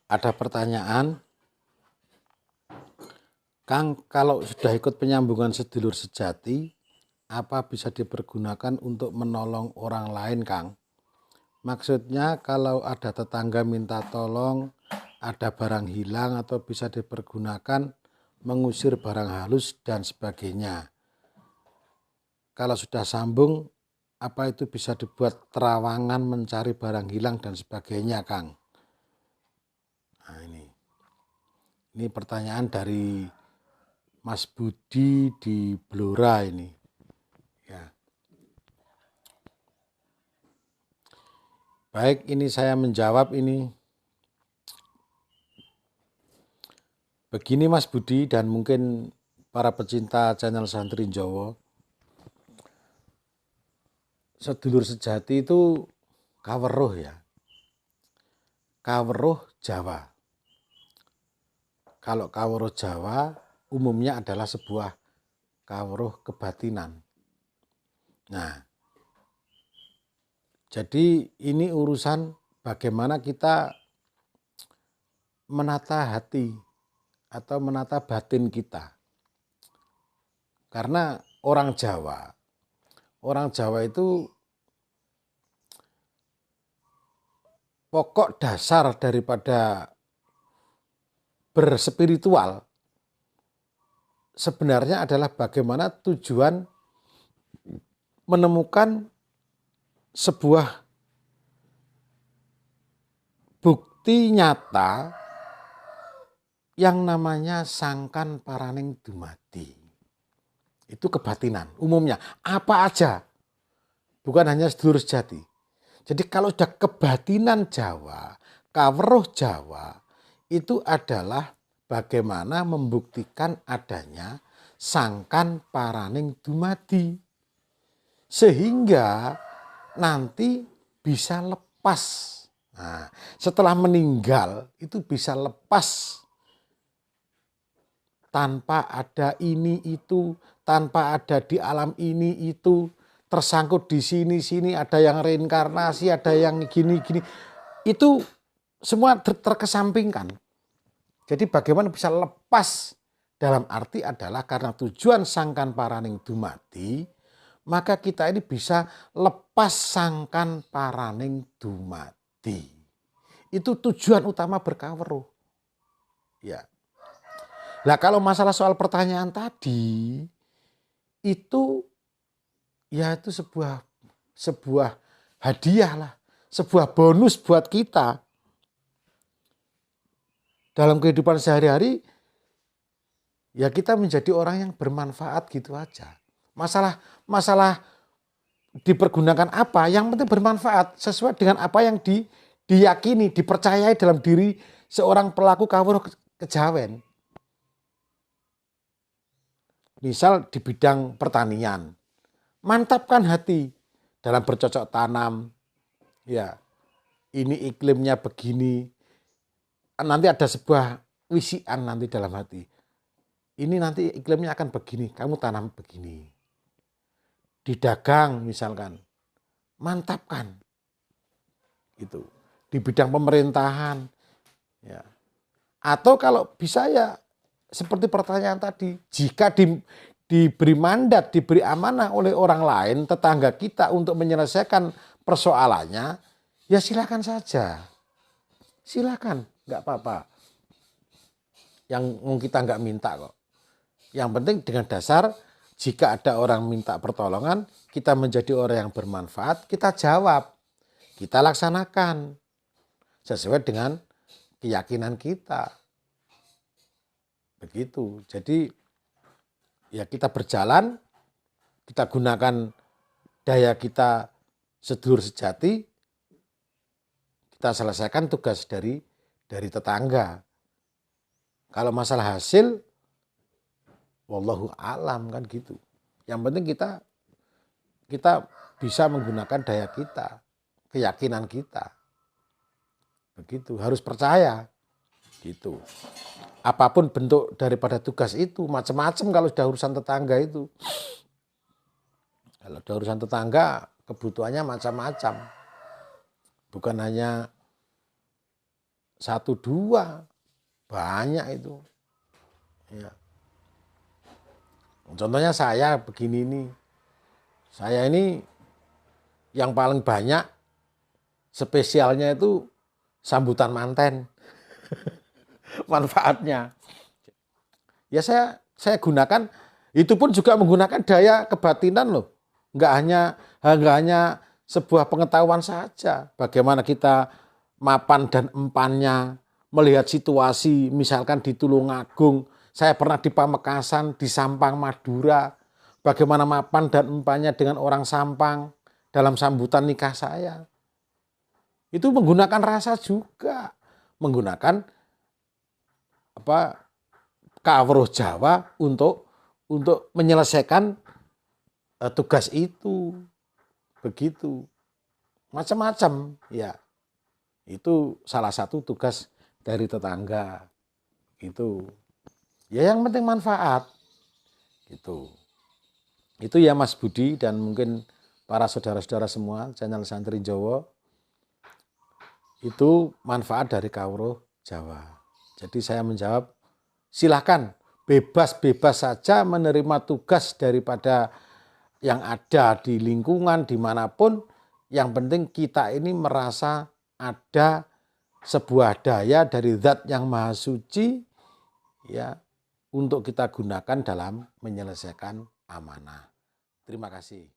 Ada pertanyaan, Kang, kalau sudah ikut penyambungan sedulur sejati, apa bisa dipergunakan untuk menolong orang lain, Kang? Maksudnya kalau ada tetangga minta tolong, ada barang hilang atau bisa dipergunakan mengusir barang halus dan sebagainya. Kalau sudah sambung, apa itu bisa dibuat terawangan mencari barang hilang dan sebagainya, Kang? Nah, ini pertanyaan dari Mas Budi di Blora ini. Ya. Baik, ini saya menjawab ini. Begini Mas Budi dan mungkin para pecinta channel Santri Jawa. Sedulur sejati itu kaweruh ya. Kaweruh Jawa. Kalau kaweruh Jawa umumnya adalah sebuah kaweruh kebatinan. Nah, jadi ini urusan bagaimana kita menata hati atau menata batin kita. Karena orang Jawa itu pokok dasar daripada berspiritual sebenarnya adalah bagaimana tujuan menemukan sebuah bukti nyata yang namanya sangkan paraning dumadi. Itu kebatinan umumnya. Apa aja, bukan hanya sedulur sejati. Jadi kalau sudah kebatinan Jawa, kaweruh Jawa, itu adalah bagaimana membuktikan adanya sangkan paraning dumadi. Sehingga nanti bisa lepas. Nah, setelah meninggal itu bisa lepas tanpa ada ini itu, tanpa ada di alam ini itu, tersangkut di sini ada yang reinkarnasi, ada yang gini. Itu semua terkesampingkan. Jadi bagaimana bisa lepas dalam arti adalah karena tujuan sangkan paraning dumadi, maka kita ini bisa lepas sangkan paraning dumadi. Itu tujuan utama berkaweruh. Ya. Nah, kalau masalah soal pertanyaan tadi, itu ya itu sebuah hadiah lah, sebuah bonus buat kita. Dalam kehidupan sehari-hari, ya kita menjadi orang yang bermanfaat gitu aja. Masalah dipergunakan apa, yang penting bermanfaat sesuai dengan apa yang diyakini, dipercayai dalam diri seorang pelaku kaweruh kejawen. Misal di bidang pertanian, mantapkan hati dalam bercocok tanam. Ya, ini iklimnya begini. Nanti ada sebuah wisian nanti dalam hati. Ini nanti iklimnya akan begini, kamu tanam begini. Di dagang misalkan, mantapkan. Itu. Di bidang pemerintahan. Ya. Atau kalau bisa ya seperti pertanyaan tadi, jika diberi mandat, diberi amanah oleh orang lain, tetangga kita untuk menyelesaikan persoalannya, ya silakan saja. Silakan, nggak apa-apa. Yang kita nggak minta kok. Yang penting dengan dasar, jika ada orang minta pertolongan, kita menjadi orang yang bermanfaat, kita jawab. Kita laksanakan. Sesuai dengan keyakinan kita. Begitu. Jadi ya kita berjalan, kita gunakan daya kita sedulur sejati, kita selesaikan tugas dari tetangga. Kalau masalah hasil, wallahu alam kan gitu. Yang penting kita bisa menggunakan daya kita, keyakinan kita. Begitu, harus percaya. Gitu. Apapun bentuk daripada tugas itu, macam-macam kalau sudah urusan tetangga itu. Kalau sudah urusan tetangga, kebutuhannya macam-macam. Bukan hanya satu dua, banyak itu. Ya. Contohnya saya begini nih, saya ini yang paling banyak spesialnya itu sambutan manten, manfaatnya. Ya saya gunakan, itu pun juga menggunakan daya kebatinan loh. Nggak hanya sebuah pengetahuan saja. Bagaimana kita mapan dan empannya, melihat situasi, misalkan di Tulungagung, saya pernah di Pamekasan, di Sampang, Madura, bagaimana mapan dan empannya dengan orang Sampang dalam sambutan nikah saya. Itu menggunakan rasa juga, menggunakan kawruh Jawa untuk menyelesaikan tugas itu. Begitu. Macam-macam, ya. Itu salah satu tugas dari tetangga. Itu. Ya yang penting manfaat. Gitu. Itu ya Mas Budi dan mungkin para saudara-saudara semua channel Santri Jawa. Itu manfaat dari kawruh Jawa. Jadi saya menjawab, silahkan bebas-bebas saja menerima tugas daripada yang ada di lingkungan dimanapun. Yang penting kita ini merasa ada sebuah daya dari Zat yang Maha Suci, ya, untuk kita gunakan dalam menyelesaikan amanah. Terima kasih.